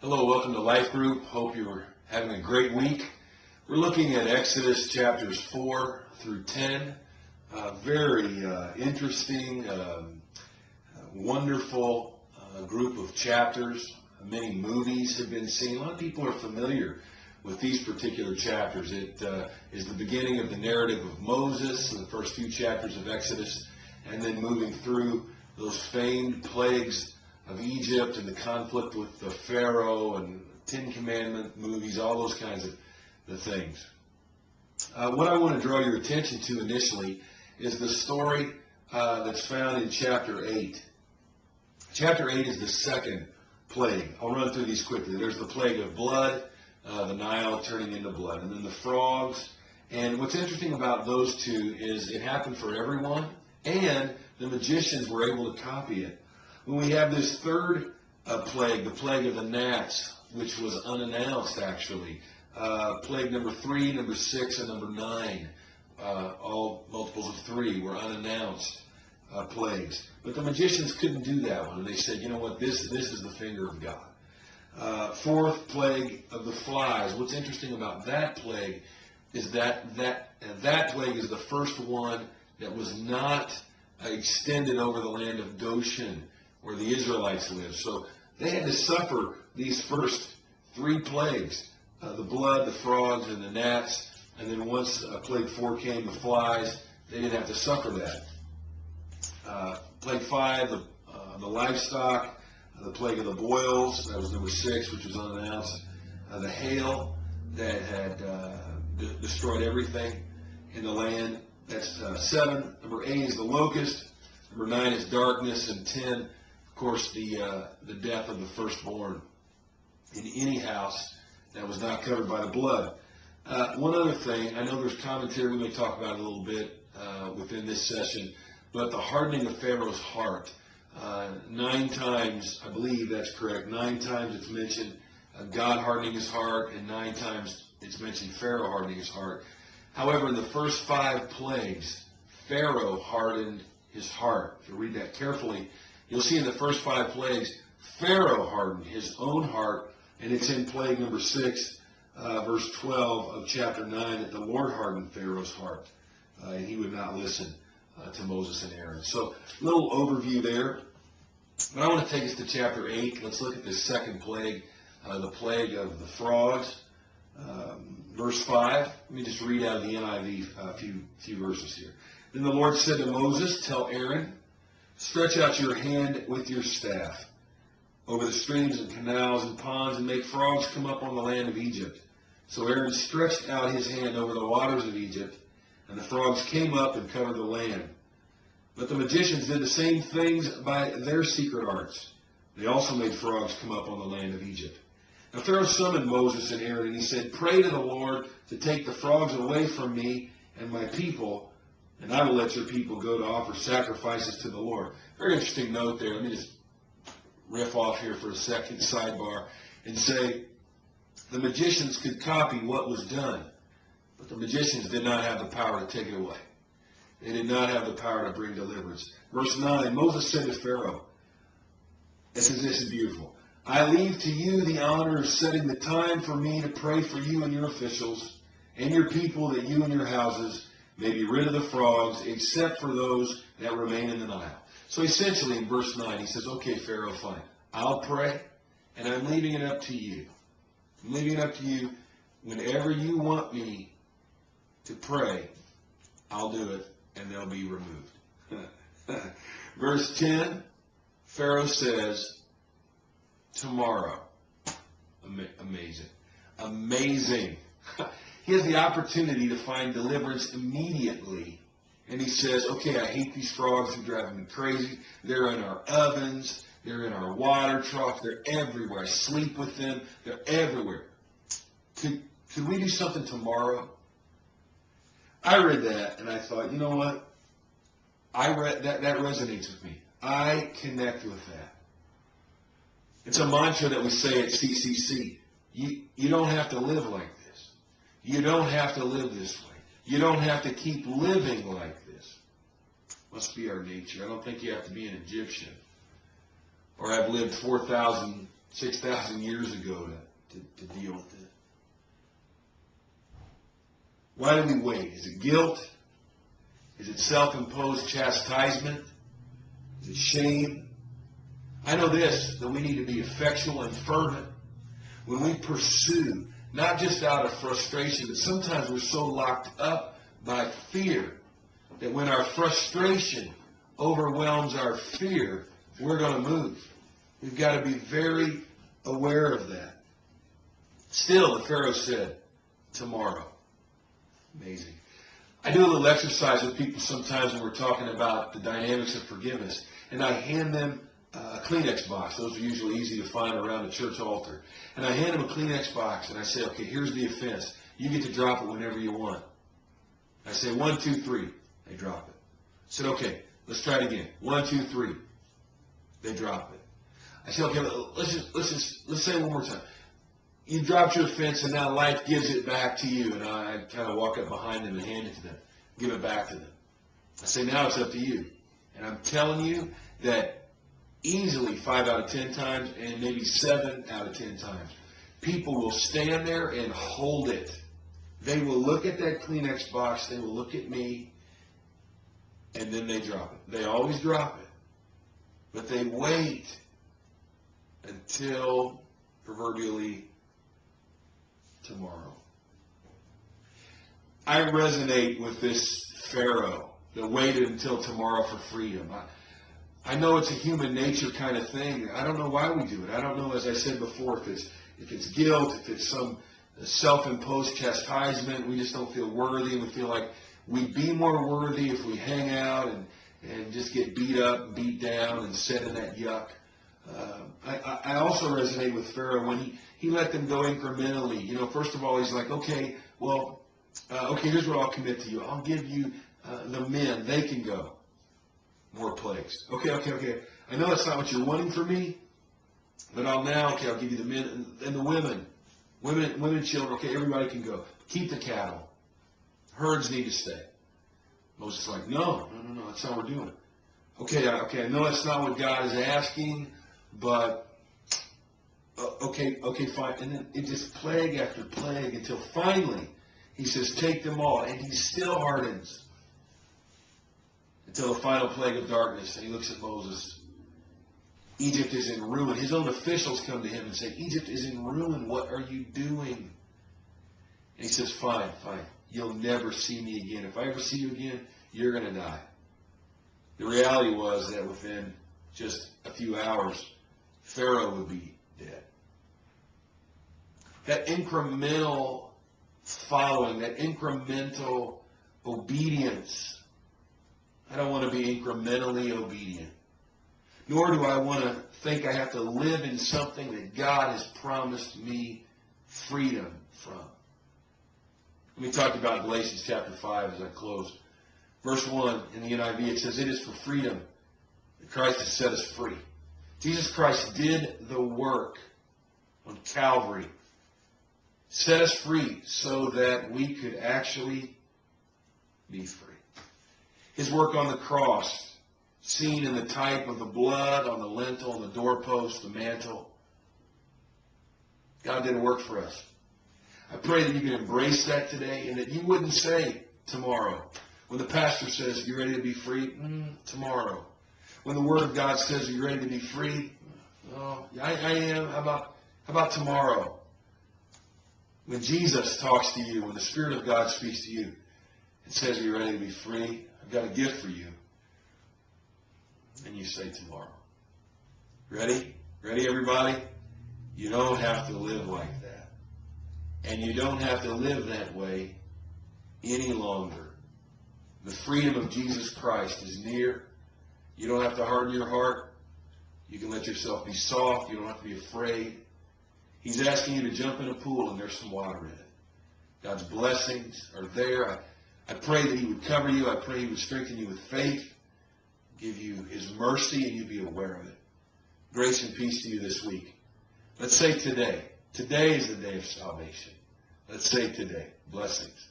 Hello, welcome to Life Group. Hope you're having a great week. We're looking at Exodus chapters 4 through 10. Very interesting, wonderful group of chapters. Many movies have been seen. A lot of people are familiar with these particular chapters. It is the beginning of the narrative of Moses, the first few chapters of Exodus, and then moving through those famed plagues of Egypt and the conflict with the Pharaoh and Ten Commandment movies, all those kinds of things. What I want to draw your attention to initially is the story that's found in chapter 8. Chapter 8 is the second plague. I'll run through these quickly. There's the plague of blood, the Nile turning into blood, and then the frogs. And what's interesting about those two is it happened for everyone, and the magicians were able to copy it. When we have this third plague, the plague of the gnats, which was unannounced actually, plague number 3, number 6, and number 9, all multiples of 3 were unannounced plagues. But the magicians couldn't do that one, and they said, you know what, this is the finger of God. Fourth plague of the flies. What's interesting about that plague is that plague is the first one that was not extended over the land of Goshen, where the Israelites lived. So they had to suffer these first 3 plagues, the blood, the frogs, and the gnats. And then once plague 4 came, the flies, they didn't have to suffer that. Plague 5, the livestock, the plague of the boils, that was number 6, which was unannounced. The hail that had destroyed everything in the land, that's 7. Number 8 is the locust. Number 9 is darkness. And 10, of course, the death of the firstborn in any house that was not covered by the blood. One other thing, I know there's commentary, we may talk about it a little bit within this session, but the hardening of Pharaoh's heart. 9 times, I believe that's correct, 9 times it's mentioned God hardening his heart, and 9 times it's mentioned Pharaoh hardening his heart. However, in the first 5 plagues, Pharaoh hardened his heart. If you read that carefully, you'll see in the first 5 plagues, Pharaoh hardened his own heart, and it's in plague number 6, verse 12 of chapter 9, that the Lord hardened Pharaoh's heart, and he would not listen to Moses and Aaron. So, little overview there. But I want to take us to chapter 8. Let's look at the second plague, the plague of the frogs. Verse 5, let me just read out of the NIV a few verses here. Then the Lord said to Moses, tell Aaron, stretch out your hand with your staff over the streams and canals and ponds and make frogs come up on the land of Egypt. So Aaron stretched out his hand over the waters of Egypt, and the frogs came up and covered the land. But the magicians did the same things by their secret arts. They also made frogs come up on the land of Egypt. Now Pharaoh summoned Moses and Aaron, and he said, pray to the Lord to take the frogs away from me and my people, and I will let your people go to offer sacrifices to the Lord. Very interesting note there. Let me just riff off here for a second, sidebar, and say the magicians could copy what was done, but the magicians did not have the power to take it away. They did not have the power to bring deliverance. Verse 9, Moses said to Pharaoh, this is beautiful, I leave to you the honor of setting the time for me to pray for you and your officials and your people, that you and your houses may be rid of the frogs, except for those that remain in the Nile. So essentially in verse 9, he says, okay, Pharaoh, fine. I'll pray, and I'm leaving it up to you. I'm leaving it up to you. Whenever you want me to pray, I'll do it, and they'll be removed. Verse 10, Pharaoh says, tomorrow. Amazing. Amazing. He has the opportunity to find deliverance immediately. And he says, okay, I hate these frogs. They're driving me crazy. They're in our ovens. They're in our water troughs. They're everywhere. I sleep with them. They're everywhere. Could we do something tomorrow? I read that and I thought, you know what? I read that resonates with me. I connect with that. It's a mantra that we say at CCC. You don't have to live like this. You don't have to live this way. You don't have to keep living like this. Must be our nature. I don't think you have to be an Egyptian or have lived 4,000 6,000 years ago to deal with it. Why do we wait? Is it guilt? Is it self-imposed chastisement? Is it shame? I know this, that we need to be effectual and fervent when we pursue, not just out of frustration, but sometimes we're so locked up by fear that when our frustration overwhelms our fear, we're going to move. We've got to be very aware of that. Still, the Pharaoh said, tomorrow. Amazing. I do a little exercise with people sometimes when we're talking about the dynamics of forgiveness, and I hand them a Kleenex box. Those are usually easy to find around a church altar. And I hand them a Kleenex box, and I say, okay, here's the offense. You get to drop it whenever you want. I say, 1, 2, 3. They drop it. I said, okay, let's try it again. 1, 2, 3. They drop it. I said, okay, let's say it one more time. You dropped your offense, and now life gives it back to you. And I kind of walk up behind them and hand it to them, give it back to them. I say, now it's up to you. And I'm telling you that easily 5 out of 10 times, and maybe 7 out of 10 times, people will stand there and hold it. They will look at that Kleenex box, they will look at me, and then they drop it. They always drop it. But they wait until, proverbially, tomorrow. I resonate with this Pharaoh that waited until tomorrow for freedom. I know it's a human nature kind of thing. I don't know why we do it. I don't know, as I said before, if it's guilt, if it's some self-imposed chastisement. We just don't feel worthy, and we feel like we'd be more worthy if we hang out and just get beat up and beat down and sit in that yuck. I also resonate with Pharaoh when he let them go incrementally. You know, first of all, he's like, okay, well, here's what I'll commit to you. I'll give you the men. They can go. More plagues. Okay. I know that's not what you're wanting from me, but I'll give you the men and the women. Women and children. Okay, everybody can go. Keep the cattle. Herds need to stay. Moses is like, no, that's not what we're doing. Okay, I know that's not what God is asking, but okay, fine. And then it just plague after plague until finally he says, take them all. And he still hardens until the final plague of darkness. And he looks at Moses. Egypt is in ruin. His own officials come to him and say, Egypt is in ruin. What are you doing? And he says, fine. You'll never see me again. If I ever see you again, you're going to die. The reality was that within just a few hours, Pharaoh would be dead. That incremental following, that incremental obedience. I don't want to be incrementally obedient. Nor do I want to think I have to live in something that God has promised me freedom from. Let me talk about Galatians chapter 5 as I close. Verse 1 in the NIV, it says, it is for freedom that Christ has set us free. Jesus Christ did the work on Calvary, set us free so that we could actually be free. His work on the cross, seen in the type of the blood on the lintel, on the doorpost, the mantle. God did a work for us. I pray that you can embrace that today and that you wouldn't say tomorrow. When the pastor says, you ready to be free? Tomorrow. When the Word of God says, are you ready to be free? Oh, I am. How about tomorrow? When Jesus talks to you, when the Spirit of God speaks to you, it says, are you ready to be free? I've got a gift for you. And you say tomorrow. Ready? Ready, everybody? You don't have to live like that. And you don't have to live that way any longer. The freedom of Jesus Christ is near. You don't have to harden your heart. You can let yourself be soft. You don't have to be afraid. He's asking you to jump in a pool and there's some water in it. God's blessings are there. I pray that He would cover you. I pray He would strengthen you with faith, give you His mercy, and you be aware of it. Grace and peace to you this week. Let's say today. Today is the day of salvation. Let's say today. Blessings.